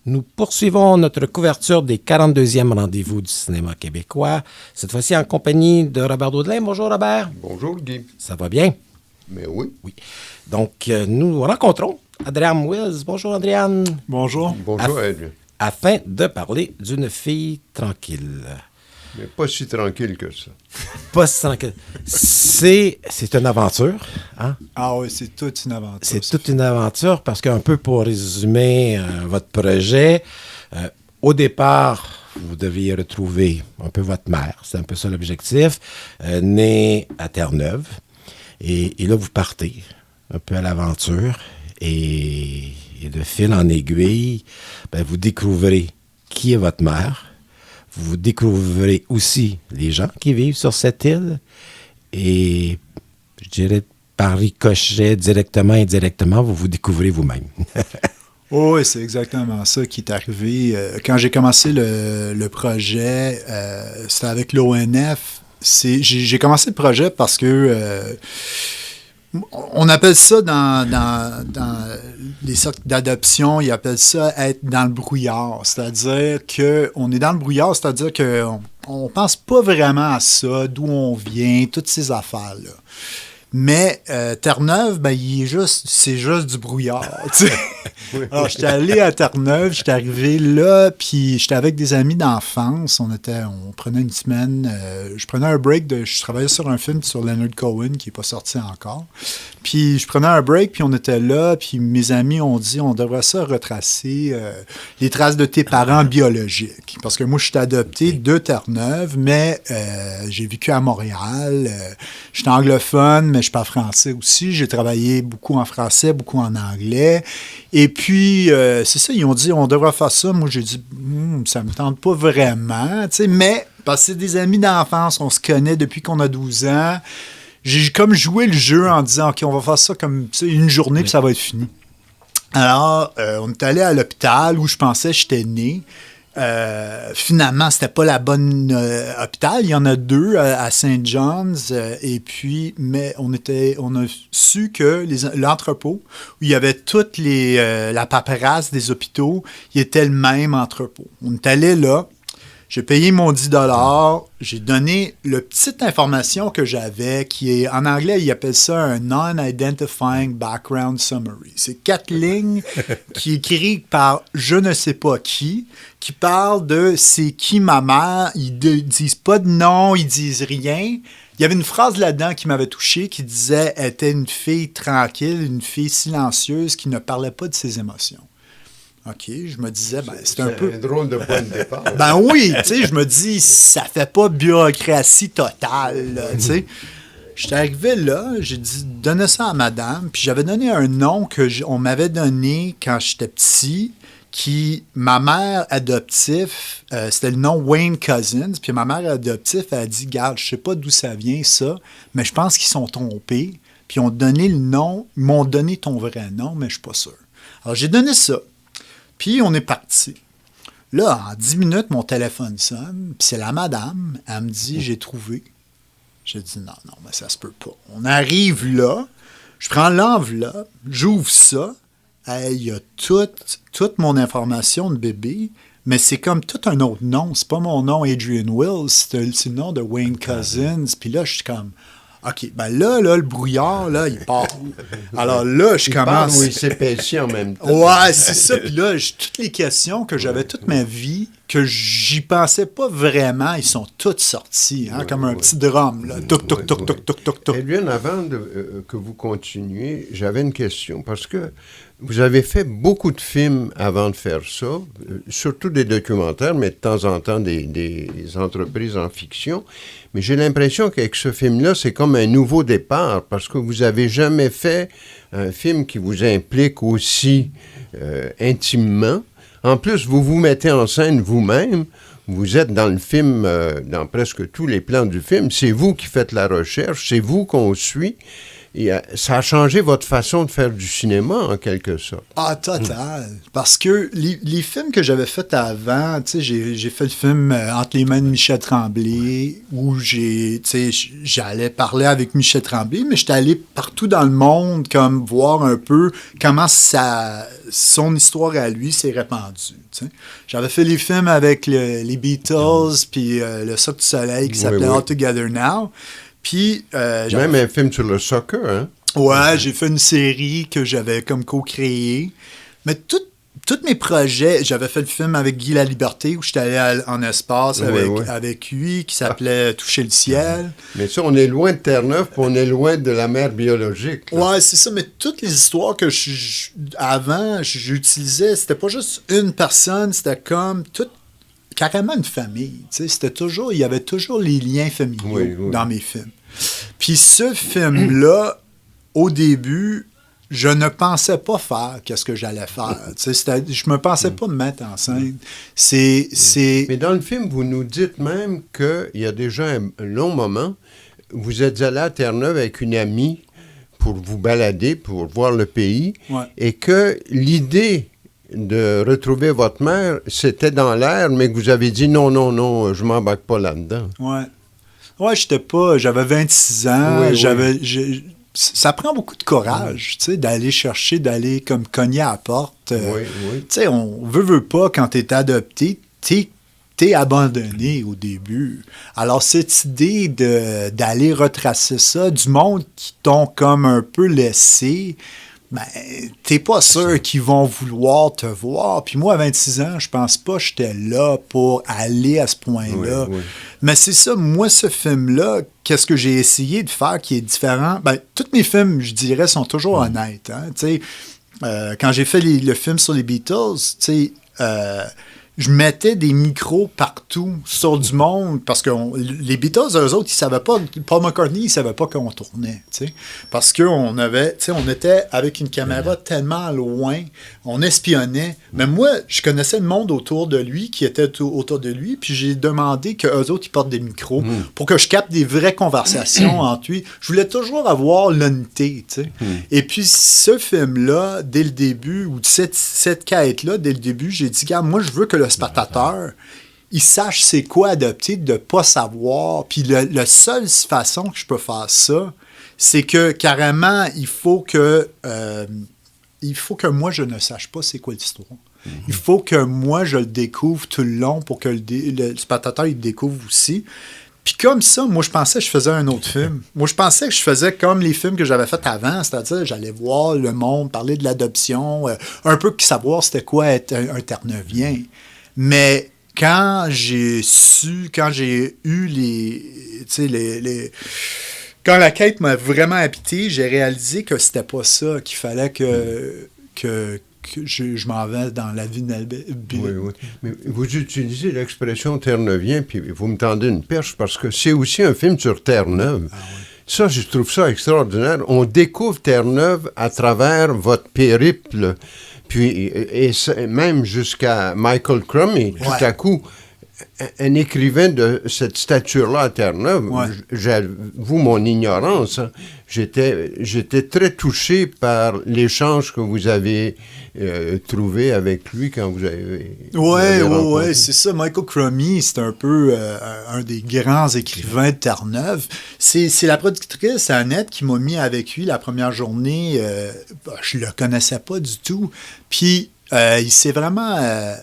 Nous poursuivons notre couverture des 42e rendez-vous du cinéma québécois, cette fois-ci en compagnie de Robert Daudelin. Bonjour Robert. Bonjour Guy. Ça va bien? Mais oui. Oui. Donc, nous rencontrons Adrian Wills. Bonjour Adrian. Bonjour. Bonjour Adrien. Afin de parler d'une fille tranquille. Mais pas si tranquille que ça. Pas si tranquille. C'est une aventure, hein? Ah oui, c'est toute une aventure. C'est toute une aventure parce qu'un peu pour résumer votre projet, au départ, vous deviez retrouver un peu votre mère, c'est un peu ça l'objectif, née à Terre-Neuve. Et là, vous partez un peu à l'aventure et de fil en aiguille, vous découvrez qui est votre mère. Vous découvrez aussi les gens qui vivent sur cette île et, je dirais, par ricochet, directement et indirectement, vous vous découvrez vous-même. Oh, oui, c'est exactement ça qui est arrivé. Quand j'ai commencé le projet, c'était avec l'ONF. J'ai commencé le projet parce que on appelle ça dans les sortes d'adoption, ils appellent ça être dans le brouillard. C'est-à-dire qu'on est dans le brouillard, c'est-à-dire qu'on pense pas vraiment à ça, d'où on vient, toutes ces affaires-là. Mais Terre-Neuve, c'est juste du brouillard. Tu sais. Oui. Alors, j'étais allé à Terre-Neuve, j'étais arrivé là, puis j'étais avec des amis d'enfance. On prenait une semaine. Je prenais un break. Je travaillais sur un film sur Leonard Cohen qui n'est pas sorti encore. Puis je prenais un break, puis on était là, puis mes amis ont dit on devrait ça retracer les traces de tes parents biologiques. Parce que moi, je suis adopté de Terre-Neuve, mais j'ai vécu à Montréal. J'étais anglophone, mais je parle français aussi. J'ai travaillé beaucoup en français, beaucoup en anglais. Et puis, c'est ça, ils ont dit, on devrait faire ça. Moi, j'ai dit, ça me tente pas vraiment, tu sais, mais parce que c'est des amis d'enfance, on se connaît depuis qu'on a 12 ans. J'ai comme joué le jeu en disant, OK, on va faire ça comme une journée, puis ça va être fini. Alors, on est allé à l'hôpital où je pensais que j'étais né. Finalement, c'était pas la bonne hôpital. Il y en a deux à St. John's. Mais on a su que l'entrepôt où il y avait toute la paperasse des hôpitaux, il était le même entrepôt. On est allé là. J'ai payé mon 10 $. J'ai donné la petite information que j'avais, qui est, en anglais, ils appellent ça un Non-Identifying Background Summary. C'est 4 lignes qui est écrites par je ne sais pas qui parle de c'est qui ma mère. Ils ne disent pas de nom, ils disent rien. Il y avait une phrase là-dedans qui m'avait touché qui disait elle était une fille tranquille, une fille silencieuse qui ne parlait pas de ses émotions. OK, je me disais, c'est un peu... un drôle de point de départ. Oui, tu sais, je me dis, ça fait pas bureaucratie totale, tu sais. J'étais arrivé là, j'ai dit, donnez ça à madame, puis j'avais donné un nom qu'on m'avait donné quand j'étais petit, ma mère adoptive, c'était le nom Wayne Cousins, puis ma mère adoptive, elle a dit, garde, je sais pas d'où ça vient, ça, mais je pense qu'ils sont trompés, puis ils m'ont donné ton vrai nom, mais je suis pas sûr. Alors, j'ai donné ça. Puis, on est parti. Là, en 10 minutes, mon téléphone sonne, puis c'est la madame. Elle me dit, j'ai trouvé. J'ai dit, non, mais ça se peut pas. On arrive là, je prends l'enveloppe, j'ouvre ça. Il y a toute mon information de bébé, mais c'est comme tout un autre nom. C'est pas mon nom Adrian Wills, c'est le nom de Wayne Cousins. Puis là, je suis comme... OK, là, le brouillard, là, il part. Alors là, je commence... Oui, il s'épaissit en même temps. Ouais, c'est ça. Puis là, toutes les questions que j'avais toute ma vie, que j'y pensais pas vraiment, ils sont toutes sorties, comme un petit drum, là. Toc, toc, toc, toc, toc, toc, toc. Edwin, avant que vous continuiez, j'avais une question, parce que vous avez fait beaucoup de films avant de faire ça, surtout des documentaires, mais de temps en temps des entreprises en fiction. Mais j'ai l'impression qu'avec ce film-là, c'est comme un nouveau départ, parce que vous n'avez jamais fait un film qui vous implique aussi intimement. En plus, vous vous mettez en scène vous-même. Vous êtes dans le film, dans presque tous les plans du film. C'est vous qui faites la recherche, c'est vous qu'on suit. ça a changé votre façon de faire du cinéma, en quelque sorte. Ah, total. Parce que les films que j'avais faits avant, tu sais, j'ai fait le film Entre les mains de Michel Tremblay, où j'allais parler avec Michel Tremblay, mais j'étais allé partout dans le monde, comme voir un peu comment son histoire à lui s'est répandue. Tu sais. J'avais fait les films avec les Beatles, puis Le Cirque du Soleil, qui s'appelait All Together Now. Puis, même un film sur le soccer, hein? Ouais, j'ai fait une série que j'avais comme co-créée. Mais tous mes projets, j'avais fait le film avec Guy Laliberté, où j'étais allé en espace avec lui, qui s'appelait Toucher le ciel. Mais ça, on est loin de Terre-Neuve, puis on est loin de la mer biologique. Là. Ouais, c'est ça. Mais toutes les histoires que avant j'utilisais, c'était pas juste une personne, c'était comme carrément une famille. Il y avait toujours les liens familiaux dans mes films. Puis ce film-là, au début, je ne pensais pas faire qu'est-ce que j'allais faire. Je me pensais pas me mettre en scène. Mais dans le film, vous nous dites même qu'il y a déjà un long moment, vous êtes allé à Terre-Neuve avec une amie pour vous balader, pour voir le pays, et que l'idée de retrouver votre mère, c'était dans l'air, mais que vous avez dit non, je m'embarque pas là-dedans. Ouais, j'avais 26 ans, ça prend beaucoup de courage, d'aller comme cogner à la porte. Tu sais, on veut pas, quand t'es adopté, t'es abandonné au début. Alors, cette idée d'aller retracer ça, du monde qui t'ont comme un peu laissé, ben, t'es pas sûr qu'ils vont vouloir te voir. Puis moi, à 26 ans, je pense pas que j'étais là pour aller à ce point-là. Mais c'est ça, moi, ce film-là, qu'est-ce que j'ai essayé de faire qui est différent? Ben, tous mes films, je dirais, sont toujours honnêtes. Hein? Quand j'ai fait le film sur les Beatles, je mettais des micros partout sur du monde parce que les Beatles, eux autres, ils savaient pas, Paul McCartney, il savait pas qu'on tournait, parce qu'on on était avec une caméra tellement loin, on espionnait. Mais moi, je connaissais le monde autour de lui, qui était autour de lui, puis j'ai demandé qu'eux autres, ils portent des micros pour que je capte des vraies conversations entre lui. Je voulais toujours avoir l'unité, Et puis, ce film-là, dès le début, ou cette quête-là, dès le début, j'ai dit, regarde, moi, je veux que le spectateur, il sache c'est quoi adopter, de ne pas savoir. Puis la seule façon que je peux faire ça, c'est que carrément, il faut que moi, je ne sache pas c'est quoi l'histoire. Il faut que moi, je le découvre tout le long pour que le spectateur, il le découvre aussi. Puis comme ça, moi, je pensais que je faisais un autre film. Moi, je pensais que je faisais comme les films que j'avais faits avant, c'est-à-dire j'allais voir le monde, parler de l'adoption, un peu savoir c'était quoi être un Terre-Neuvien. Mais quand j'ai eu quand la quête m'a vraiment habité, j'ai réalisé que c'était pas ça, qu'il fallait que je m'en vais dans la vie de Oui. Mais vous utilisez l'expression Terre-Neuvien, puis vous me tendez une perche, parce que c'est aussi un film sur Terre-Neuve. Ça, je trouve ça extraordinaire. On découvre Terre-Neuve à travers votre périple. Puis, et même jusqu'à Michael Crummy, tout à coup, un écrivain de cette stature-là à Terre-Neuve, j'avoue mon ignorance, hein, j'étais très touché par l'échange que vous avez trouvé avec lui quand vous avez Oui, c'est ça. Michael Crummy, c'est un peu un des grands écrivains de Terre-Neuve. C'est la productrice, Annette, qui m'a mis avec lui la première journée. Je le connaissais pas du tout. Puis, il s'est vraiment...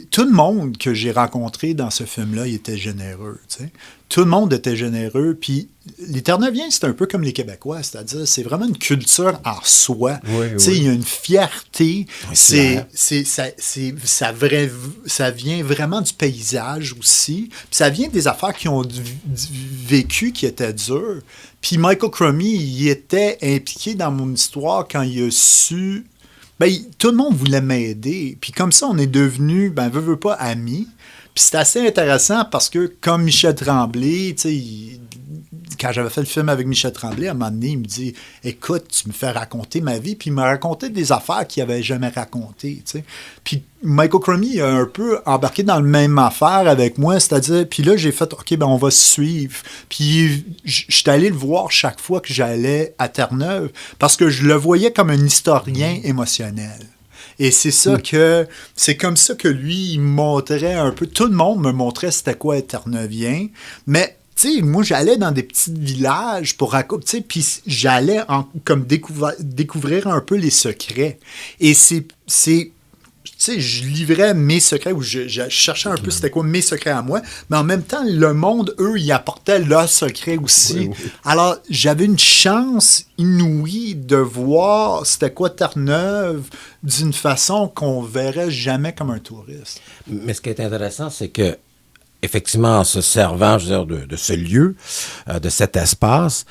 tout le monde que j'ai rencontré dans ce film-là, il était généreux. T'sais. Tout le monde était généreux. Puis les Terre-Neuviens, c'est un peu comme les Québécois, c'est-à-dire c'est vraiment une culture en soi. Il y a une fierté. Ça vient vraiment du paysage aussi. Puis ça vient des affaires qui ont vécu, qui étaient dures. Puis Michael Crummy, il était impliqué dans mon histoire quand il a su... tout le monde voulait m'aider. Puis comme ça, on est devenus, veut pas, amis. Puis c'est assez intéressant parce que, comme Michel Tremblay, quand j'avais fait le film avec Michel Tremblay, à un moment donné, il me dit « Écoute, tu me fais raconter ma vie. » Puis il m'a raconté des affaires qu'il n'avait jamais racontées. Tu sais. Puis Michael Crummy a un peu embarqué dans le même affaire avec moi, c'est-à-dire, puis là, j'ai fait « OK, ben on va se suivre. » Puis je suis allé le voir chaque fois que j'allais à Terre-Neuve parce que je le voyais comme un historien émotionnel. Et c'est ça que... C'est comme ça que lui, il me montrait un peu... Tout le monde me montrait c'était quoi être terre-neuvien. Mais, tu sais, moi, j'allais dans des petits villages pour raconter... Tu sais, puis j'allais comme découvrir un peu les secrets. Et c'est tu sais, je livrais mes secrets, ou je cherchais un peu c'était quoi mes secrets à moi, mais en même temps, le monde, eux, ils apportaient leurs secrets aussi. Oui. Alors, j'avais une chance inouïe de voir c'était quoi Terre-Neuve d'une façon qu'on verrait jamais comme un touriste. Mais ce qui est intéressant, c'est que effectivement, en se servant, je veux dire, de ce lieu, de cet espace,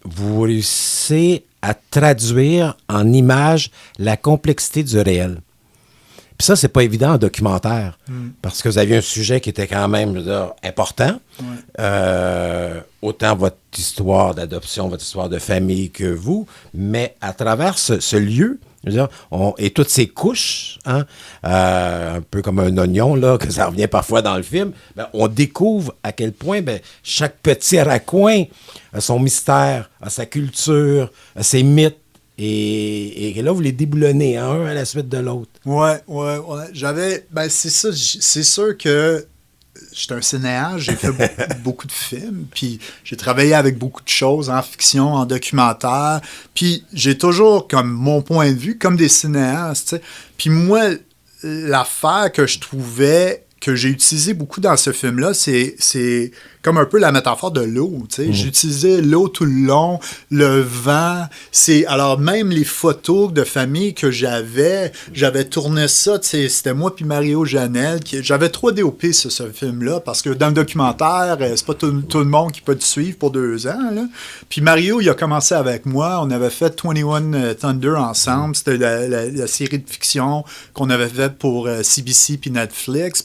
vous réussissez à traduire en images la complexité du réel. Puis ça, c'est pas évident en documentaire, parce que vous aviez un sujet qui était quand même, je veux dire, important. Ouais. Autant votre histoire d'adoption, votre histoire de famille que vous, mais à travers ce lieu, je veux dire, et toutes ces couches, hein, un peu comme un oignon, là, que ça revient parfois dans le film, ben, on découvre à quel point chaque petit raccoin a son mystère, a sa culture, a ses mythes. Et là, vous les déboulonnez, hein, un à la suite de l'autre. Ouais. J'avais... Ben, c'est ça. C'est sûr que j'étais un cinéaste, j'ai fait beaucoup de films, puis j'ai travaillé avec beaucoup de choses en fiction, en documentaire, puis j'ai toujours comme mon point de vue, comme des cinéastes, tu sais. Puis moi, l'affaire que je trouvais, que j'ai utilisé beaucoup dans ce film-là, c'est comme un peu la métaphore de l'eau, tu sais. J'utilisais l'eau tout le long, le vent. Alors, même les photos de famille que j'avais tourné ça, tu sais, c'était moi puis Mario Janel. J'avais 3 DOP sur ce film-là, parce que dans le documentaire, c'est pas tout le monde qui peut te suivre pour 2 ans, là. Puis Mario, il a commencé avec moi. On avait fait 21 Thunder ensemble. C'était la série de fiction qu'on avait faite pour CBC puis Netflix.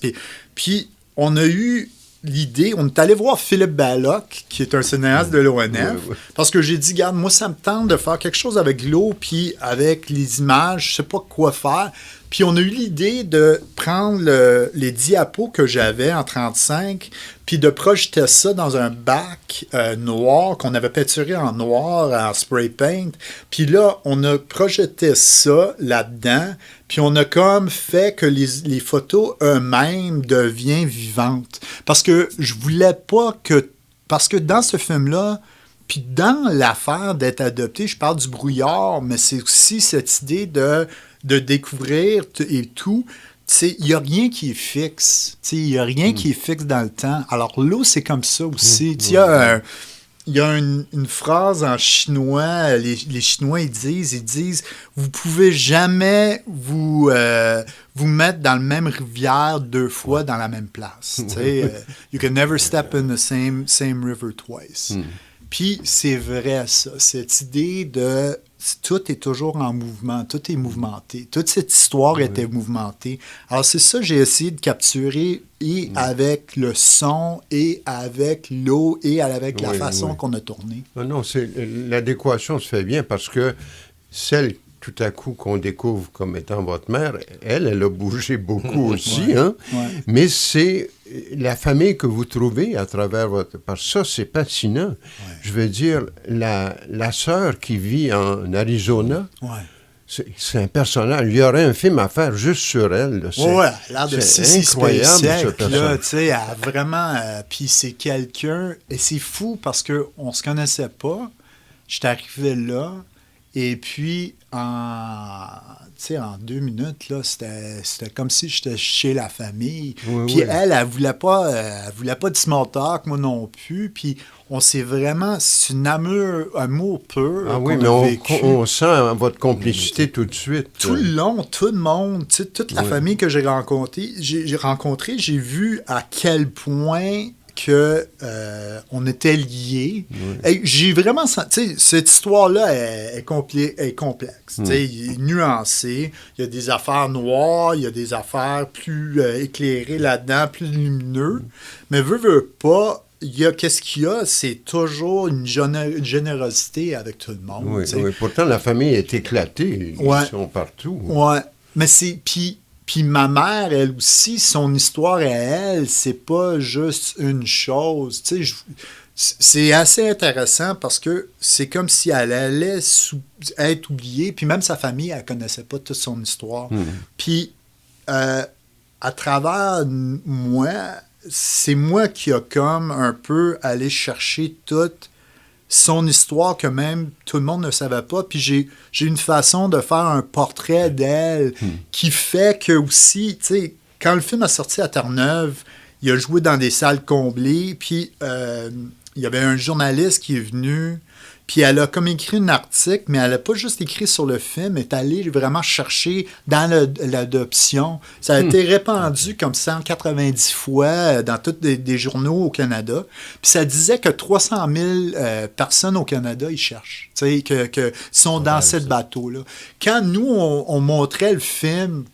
Puis on a eu l'idée, on est allé voir Philippe Balloch, qui est un cinéaste de l'ONF, parce que j'ai dit, regarde, moi, ça me tente de faire quelque chose avec l'eau, puis avec les images, je sais pas quoi faire. Puis on a eu l'idée de prendre les diapos que j'avais en 35, puis de projeter ça dans un bac noir, qu'on avait peinturé en noir, en spray paint. Puis là, on a projeté ça là-dedans, puis on a comme fait que les photos eux-mêmes deviennent vivantes. Parce que je voulais pas que... Parce que dans ce film-là, puis dans l'affaire d'être adopté, je parle du brouillard, mais c'est aussi cette idée de découvrir et tout. Il n'y a rien qui est fixe. Il n'y a rien qui est fixe dans le temps. Alors l'eau, c'est comme ça aussi. Il y a une phrase en chinois, les Chinois, ils disent, vous pouvez jamais vous mettre dans la même rivière 2 fois dans la même place. You can never step in the same river twice. Puis c'est vrai ça, cette idée de tout est toujours en mouvement, tout est mouvementé. Toute cette histoire était mouvementée. Alors c'est ça que j'ai essayé de capturer et avec le son et avec l'eau et avec la façon qu'on a tourné. Non, l'adéquation se fait bien parce que celle tout à coup qu'on découvre comme étant votre mère, elle a bougé beaucoup aussi, hein? Mais c'est la famille que vous trouvez à travers votre... Parce que ça, c'est fascinant. Je veux dire, la sœur qui vit en Arizona, c'est un personnage. Il y aurait un film à faire juste sur elle. Là. L'air de c'est incroyable, ce personnage. Tu sais, vraiment... puis c'est quelqu'un... Et c'est fou parce qu'on se connaissait pas. J'étais arrivé là, et puis en 2 minutes, là, c'était comme si j'étais chez la famille. Puis elle voulait pas de small talk, moi non plus. Puis on s'est vraiment... C'est un amour pur qu'on a vécu. On sent votre complicité tout de suite. Tout le long, tout le monde, toute la famille que j'ai rencontrée, j'ai vu à quel point que on était liés. Et j'ai vraiment senti, cette histoire-là est complexe, nuancée. Il y a des affaires noires, il y a des affaires plus éclairées là-dedans, plus lumineuses. Mais veux pas, qu'est-ce qu'il y a, c'est toujours une générosité avec tout le monde. Oui, oui. Pourtant, la famille est éclatée. Ouais. Ils sont partout. Ouais, mais c'est... Puis ma mère, elle aussi, son histoire à elle, c'est pas juste une chose. Tu sais, c'est assez intéressant parce que c'est comme si elle allait être oubliée, puis même sa famille, elle connaissait pas toute son histoire. Puis, à travers moi, c'est moi qui a comme un peu allé chercher toute son histoire que même tout le monde ne savait pas. Puis j'ai une façon de faire un portrait d'elle qui fait que aussi, tu sais, quand le film a sorti à Terre-Neuve, il a joué dans des salles comblées, puis il y avait un journaliste qui est venu, puis elle a comme écrit un article, mais elle n'a pas juste écrit sur le film, elle est allée vraiment chercher dans l'adoption. Ça a été répandu comme 190 fois dans tous des journaux au Canada. Puis ça disait que 300 000 personnes au Canada, ils cherchent, tu sais, que sont dans cette bateau-là. Quand nous, on montrait le film,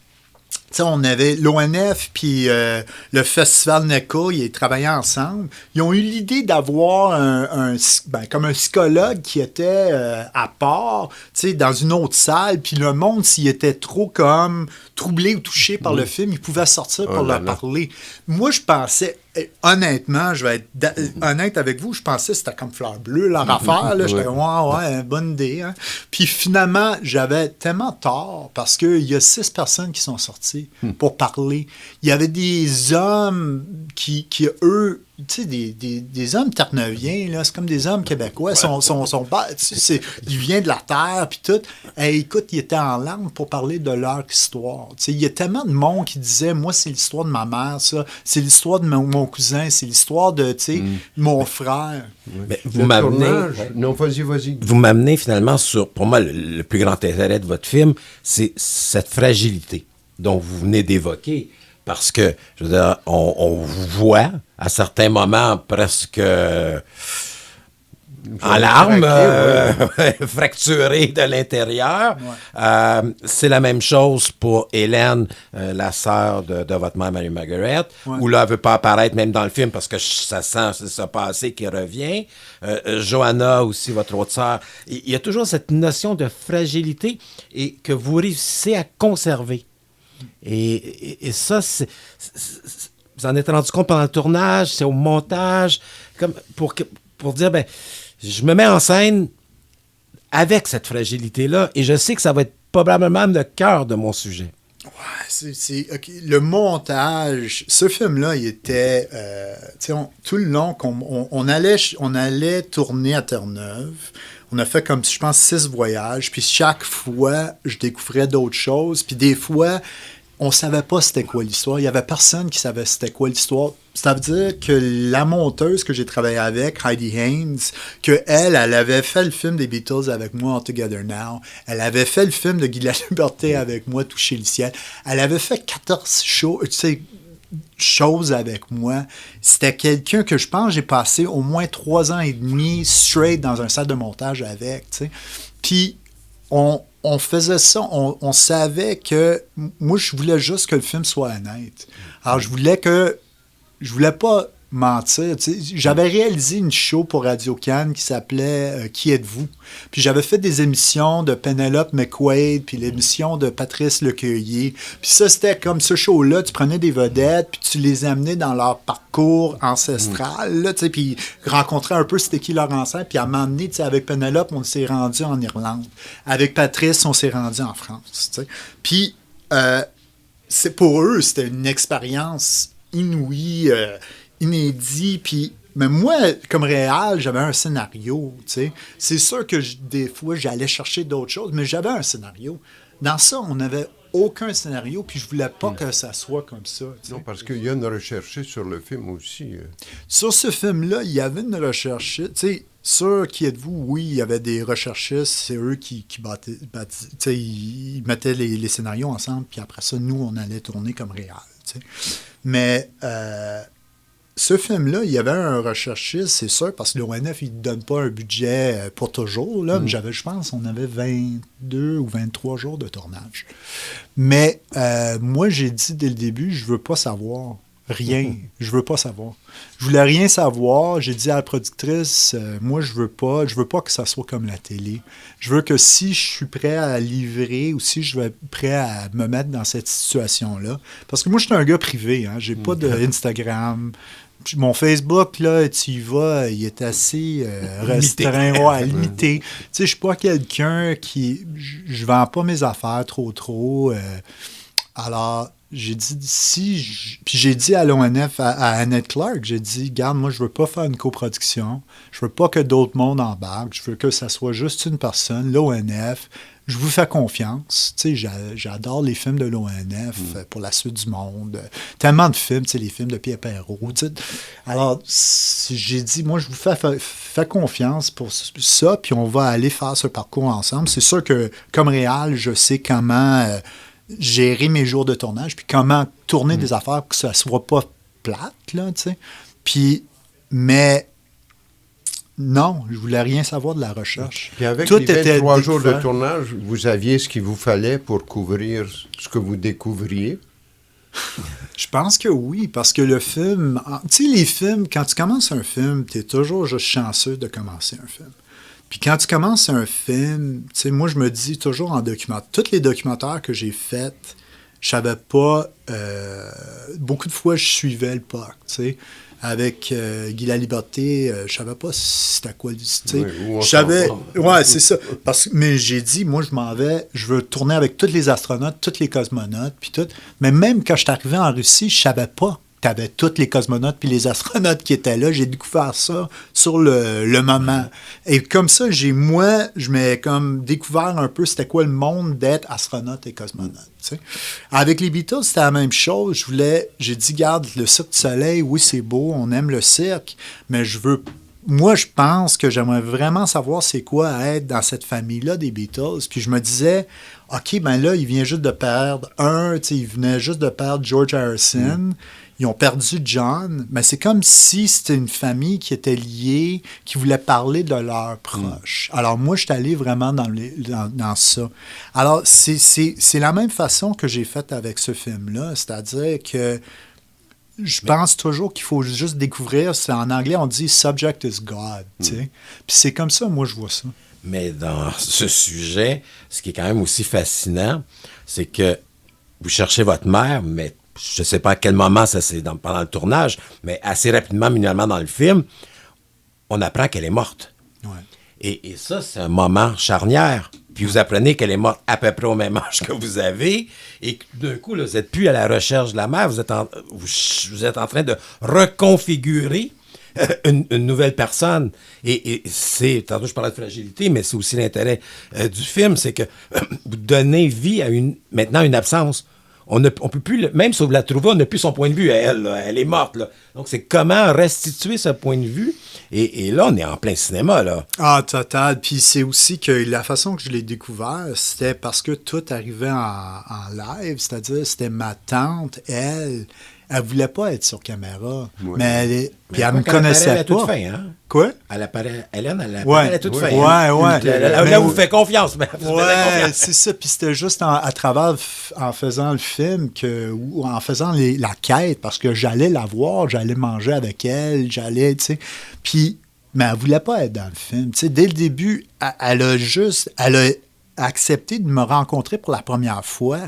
t'sais, on avait l'ONF puis le Festival NECA, ils travaillaient ensemble. Ils ont eu l'idée d'avoir comme un psychologue qui était à part, dans une autre salle, puis le monde, s'il était trop comme troublé ou touché par le film, il pouvait sortir pour leur parler. Moi, je pensais, honnêtement, je vais être honnête avec vous, je pensais que c'était comme Fleur Bleue, leur affaire. Là. J'étais ouais, bonne idée. Hein? Puis finalement, j'avais tellement tort parce qu'il y a 6 personnes qui sont sorties pour parler. Il y avait des hommes qui eux, tu sais, des hommes terre-neuviens, là, c'est comme des hommes québécois, ils viennent de la terre, puis tout. Écoute, ils étaient en larmes pour parler de leur histoire. Tu sais, il y a tellement de monde qui disait, moi, c'est l'histoire de ma mère, ça, c'est l'histoire de mon cousin, c'est l'histoire de, tu sais, mon frère. Mais vous m'amenez... Non, vas-y. Vous m'amenez finalement sur, pour moi, le plus grand intérêt de votre film, c'est cette fragilité dont vous venez d'évoquer. Parce que, je veux dire, on vous voit à certains moments presque en larmes, fracturé de l'intérieur. Ouais. C'est la même chose pour Hélène, la sœur de votre mère, Marie-Margaret, où là, elle ne veut pas apparaître même dans le film parce que ça sent ce passé qui revient. Johanna aussi, votre autre sœur. Il y a toujours cette notion de fragilité et que vous réussissez à conserver. Et ça, vous en êtes rendu compte pendant le tournage, c'est au montage, comme pour dire, ben, je me mets en scène avec cette fragilité-là et je sais que ça va être probablement le cœur de mon sujet. Ouais, okay. Le montage, ce film-là, il était, tout le long qu'on allait tourner à Terre-Neuve. On a fait comme, je pense, 6 voyages. Puis chaque fois, je découvrais d'autres choses. Puis des fois, on savait pas c'était quoi l'histoire. Il y avait personne qui savait c'était quoi l'histoire. Ça veut dire que la monteuse que j'ai travaillé avec, Heidi Haynes, elle avait fait le film des Beatles avec moi, All Together Now. Elle avait fait le film de Guy Laliberté avec moi, Toucher le ciel. Elle avait fait 14 choses avec moi. C'était quelqu'un que je pense j'ai passé au moins 3 ans et demi straight dans un salle de montage avec. T'sais. Puis on faisait ça, on savait que moi je voulais juste que le film soit honnête. Alors je voulais pas mentir. J'avais réalisé une show pour Radio-Can qui s'appelait Qui êtes-vous? Puis j'avais fait des émissions de Penelope McQuaid, puis l'émission de Patrice Lecueillier. Puis ça, c'était comme ce show-là, tu prenais des vedettes, puis tu les amenais dans leur parcours ancestral, là, puis rencontrais un peu c'était qui leur ancêtre. Puis à un moment donné, avec Penelope, on s'est rendu en Irlande. Avec Patrice, on s'est rendu en France. T'sais. Puis pour eux, c'était une expérience inouïe, inédit, puis mais moi, comme réal, j'avais un scénario, tu sais. C'est sûr que des fois, j'allais chercher d'autres choses, mais j'avais un scénario. Dans ça, on n'avait aucun scénario, puis je voulais pas que ça soit comme ça. T'sais. Non, parce qu'il y a une recherche sur le film aussi. Sur ce film-là, il y avait une recherche, tu sais, sur Qui êtes-vous? Oui, il y avait des recherchistes, c'est eux qui ils mettaient les scénarios ensemble, puis après ça, nous, on allait tourner comme réal, tu sais. Mais ce film-là, il y avait un recherchiste, c'est sûr, parce que l'ONF, il ne donne pas un budget pour toujours. Là, mais je pense, on avait 22 ou 23 jours de tournage. Mais moi, j'ai dit dès le début, je ne veux pas savoir. Rien. Je veux pas savoir. Je voulais rien savoir. J'ai dit à la productrice, moi, je veux pas que ça soit comme la télé. Je veux que si je suis prêt à livrer ou si je vais être prêt à me mettre dans cette situation-là, parce que moi, je suis un gars privé, hein. J'ai pas d'Instagram. Mon Facebook, là, tu y vas, il est assez restreint, ouais, limité. Tu sais, je suis pas quelqu'un qui... Je vends pas mes affaires trop. Alors, j'ai dit, puis j'ai dit à l'ONF, à Annette Clark, j'ai dit, garde, moi, je veux pas faire une coproduction. Je veux pas que d'autres mondes embarquent. Je veux que ça soit juste une personne, l'ONF. Je vous fais confiance. Tu sais, j'adore les films de l'ONF pour la suite du monde. Tellement de films, tu sais, les films de Pierre Perrault. Tu sais. Alors, j'ai dit, moi, je vous fais confiance pour ça, puis on va aller faire ce parcours ensemble. C'est sûr que, comme réal, je sais comment gérer mes jours de tournage, puis comment tourner des affaires pour que ça ne soit pas plate, là, tu sais. Puis, mais... Non, je voulais rien savoir de la recherche. Puis avec les 23 jours de tournage, vous aviez ce qu'il vous fallait pour couvrir ce que vous découvriez? Je pense que oui, parce que le film... Tu sais, les films, quand tu commences un film, tu es toujours juste chanceux de commencer un film. Puis quand tu commences un film, tu sais, moi, je me dis toujours en documentaire... Tous les documentaires que j'ai faits, je savais pas... beaucoup de fois, je suivais le POC, tu sais. Avec Guy Laliberté, je savais pas c'était quoi, tu sais. Je savais, ouais, c'est ça. Mais j'ai dit, moi, je veux tourner avec tous les astronautes, tous les cosmonautes, puis tout. Mais même quand je suis arrivé en Russie, je savais pas que tu avais tous les cosmonautes puis les astronautes qui étaient là. J'ai découvert ça sur le moment. Et comme ça, je m'ai comme découvert un peu c'était quoi le monde d'être astronaute et cosmonaute. T'sais. Avec les Beatles, c'était la même chose. J'ai dit, garde, le Cirque du Soleil, oui, c'est beau, on aime le cirque, mais je pense que j'aimerais vraiment savoir c'est quoi être dans cette famille-là des Beatles. Puis je me disais, OK, ben là, il vient juste de perdre il venait juste de perdre George Harrison. Ils ont perdu John, mais c'est comme si c'était une famille qui était liée, qui voulait parler de leurs proches. Alors moi, je suis allé vraiment dans ça. Alors, c'est la même façon que j'ai fait avec ce film-là, c'est-à-dire que je pense toujours qu'il faut juste découvrir, en anglais, on dit « subject is God », tu sais. Puis c'est comme ça, moi, je vois ça. Mais dans ce sujet, ce qui est quand même aussi fascinant, c'est que vous cherchez votre mère, mais je ne sais pas à quel moment ça c'est pendant le tournage, mais assez rapidement, minimalement dans le film, on apprend qu'elle est morte. Ouais. Et ça, c'est un moment charnière. Puis vous apprenez qu'elle est morte à peu près au même âge que vous avez, et que d'un coup, là, vous n'êtes plus à la recherche de la mère, vous êtes en train de reconfigurer une nouvelle personne. Et c'est, tantôt je parlais de fragilité, mais c'est aussi l'intérêt du film, c'est que vous donnez vie à maintenant une absence. On peut plus, même si vous la trouvez, on n'a plus son point de vue à elle. Là, elle est morte. Là. Donc, c'est comment restituer ce point de vue. Et là, on est en plein cinéma. Là. Ah, total. Puis c'est aussi que la façon que je l'ai découvert, c'était parce que tout arrivait en live. C'est-à-dire, c'était ma tante, elle voulait pas être sur caméra. Oui. Mais elle me connaissait pas. Elle est toute fin, hein? Quoi? Hélène, elle apparaît toute fin. Ouais. Là, vous faites confiance. Mais ouais, c'est ça. Puis c'était juste à travers, en faisant le film, ou en faisant la quête, parce que j'allais la voir, j'allais manger avec elle, tu sais. Puis, mais elle voulait pas être dans le film. Tu sais, dès le début, elle a accepté de me rencontrer pour la première fois.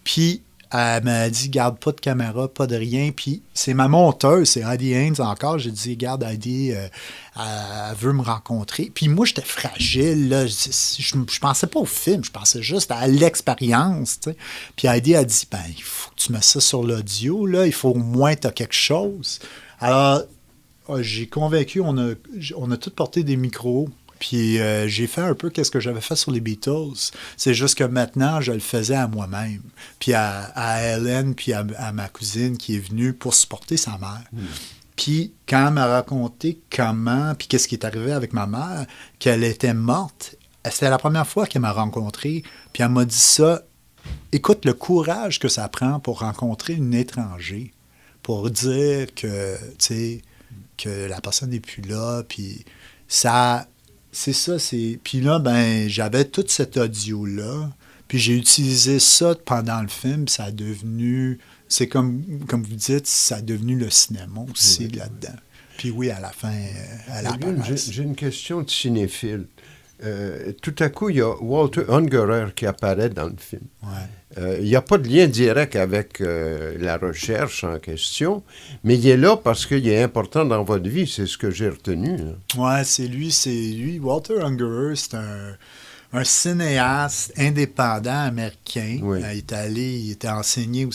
Puis, elle m'a dit, garde pas de caméra, pas de rien. Puis c'est ma monteuse, c'est Heidi Haynes encore. J'ai dit, garde, Heidi, elle veut me rencontrer. Puis moi, j'étais fragile. Là. Je pensais pas au film, je pensais juste à l'expérience. Tu sais. Puis Heidi a dit, il faut que tu mets ça sur l'audio. Là. Il faut au moins que tu aies quelque chose. Alors, j'ai convaincu, on a tous porté des micros. Puis j'ai fait un peu qu'est-ce que j'avais fait sur les Beatles. C'est juste que maintenant, je le faisais à moi-même. Puis à Hélène, puis à ma cousine qui est venue pour supporter sa mère. Puis quand elle m'a raconté comment, puis qu'est-ce qui est arrivé avec ma mère, qu'elle était morte, c'était la première fois qu'elle m'a rencontré. Puis elle m'a dit ça, écoute, le courage que ça prend pour rencontrer une étranger, pour dire que, tu sais, que la personne n'est plus là, puis ça... C'est ça, Puis là, j'avais tout cet audio-là, puis j'ai utilisé ça pendant le film, ça a devenu c'est comme vous dites, ça a devenu le cinéma aussi là-dedans. Puis oui, à la fin, elle apparaît. J'ai une question de cinéphile. Tout à coup, il y a Walter Ungerer qui apparaît dans le film. Ouais. Il n'y a pas de lien direct avec la recherche en question, mais il est là parce qu'il est important dans votre vie, c'est ce que j'ai retenu. Oui, c'est lui. Walter Ungerer, c'est un cinéaste indépendant américain. Oui. Il était enseigné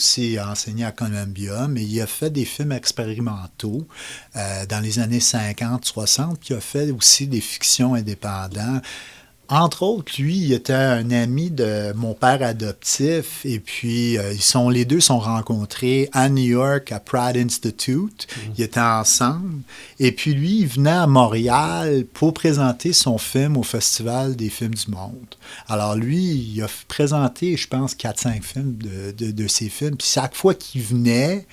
à Columbia, mais il a fait des films expérimentaux dans les années 50-60, puis il a fait aussi des fictions indépendantes. Entre autres, lui, il était un ami de mon père adoptif, et puis les deux sont rencontrés à New York, à Pratt Institute. Ils étaient ensemble. Et puis lui, il venait à Montréal pour présenter son film au Festival des films du monde. Alors lui, il a présenté, je pense, 4-5 films de ses films. Puis chaque fois qu'il venait,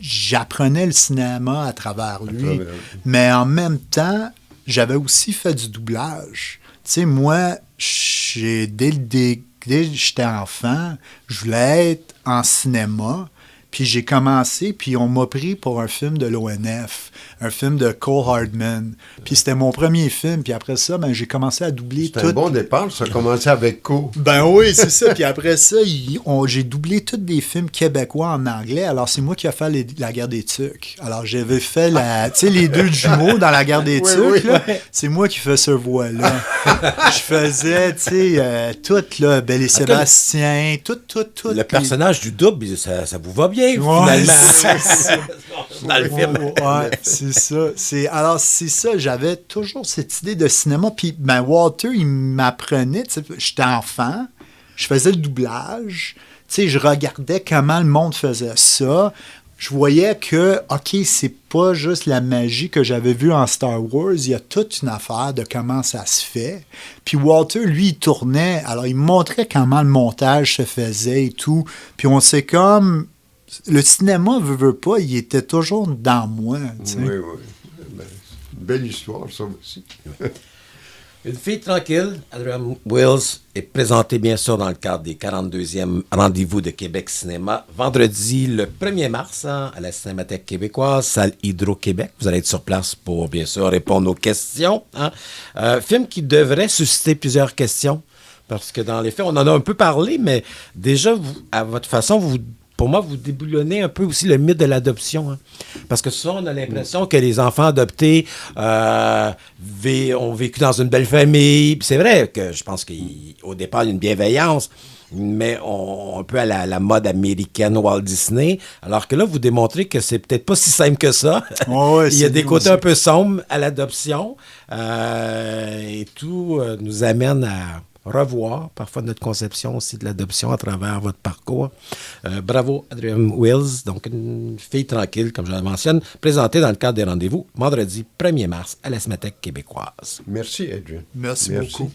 j'apprenais le cinéma à travers lui. Mais en même temps, j'avais aussi fait du doublage. Tu sais, moi, dès que j'étais enfant, je voulais être en cinéma. Puis j'ai commencé, puis on m'a pris pour un film de l'ONF, un film de Cole Hardman. Puis c'était mon premier film. Puis après ça, j'ai commencé à doubler tout. C'était un bon départ, ça a commencé avec Cole. Ben oui, c'est ça. Puis après ça, j'ai doublé tous des films québécois en anglais. Alors c'est moi qui ai fait La Guerre des Tucs. Alors j'avais fait les deux jumeaux dans La Guerre des Tucs. Là. C'est moi qui fais ce voix-là. Je faisais, tout, là, Belle et Sébastien, tout. Le personnage du double, ça vous va bien, finalement. Dans le film. Ouais, c'est ça. Alors, c'est ça. J'avais toujours cette idée de cinéma. Puis, Walter, il m'apprenait. J'étais enfant. Je faisais le doublage. Je regardais comment le monde faisait ça. Je voyais que, OK, c'est pas juste la magie que j'avais vue en Star Wars. Il y a toute une affaire de comment ça se fait. Puis Walter, lui, il tournait. Alors, il me montrait comment le montage se faisait et tout. Puis on sait comme... Le cinéma, veut pas, il était toujours dans moi. T'sais. Oui. Belle histoire, ça aussi. Une fille tranquille, Adrienne Wills, est présentée bien sûr dans le cadre des 42e Rendez-vous de Québec Cinéma, vendredi le 1er mars à la Cinémathèque québécoise, salle Hydro-Québec. Vous allez être sur place pour bien sûr répondre aux questions. Film qui devrait susciter plusieurs questions, parce que dans les faits, on en a un peu parlé, mais déjà, vous, à votre façon, pour moi, vous déboulonnez un peu aussi le mythe de l'adoption. Hein. Parce que souvent, on a l'impression que les enfants adoptés ont vécu dans une belle famille. Puis c'est vrai que je pense qu'au départ, il y a une bienveillance, mais un peu à la mode américaine Walt Disney. Alors que là, vous démontrez que c'est peut-être pas si simple que ça. Ouais, il y a des côtés un peu sombres à l'adoption. Et tout nous amène à revoir parfois notre conception aussi de l'adoption à travers votre parcours. Bravo, Adrienne Wills, donc une fille tranquille, comme je le mentionne, présentée dans le cadre des rendez-vous vendredi 1er mars à la Cinémathèque québécoise. Merci, Adrienne. Merci beaucoup.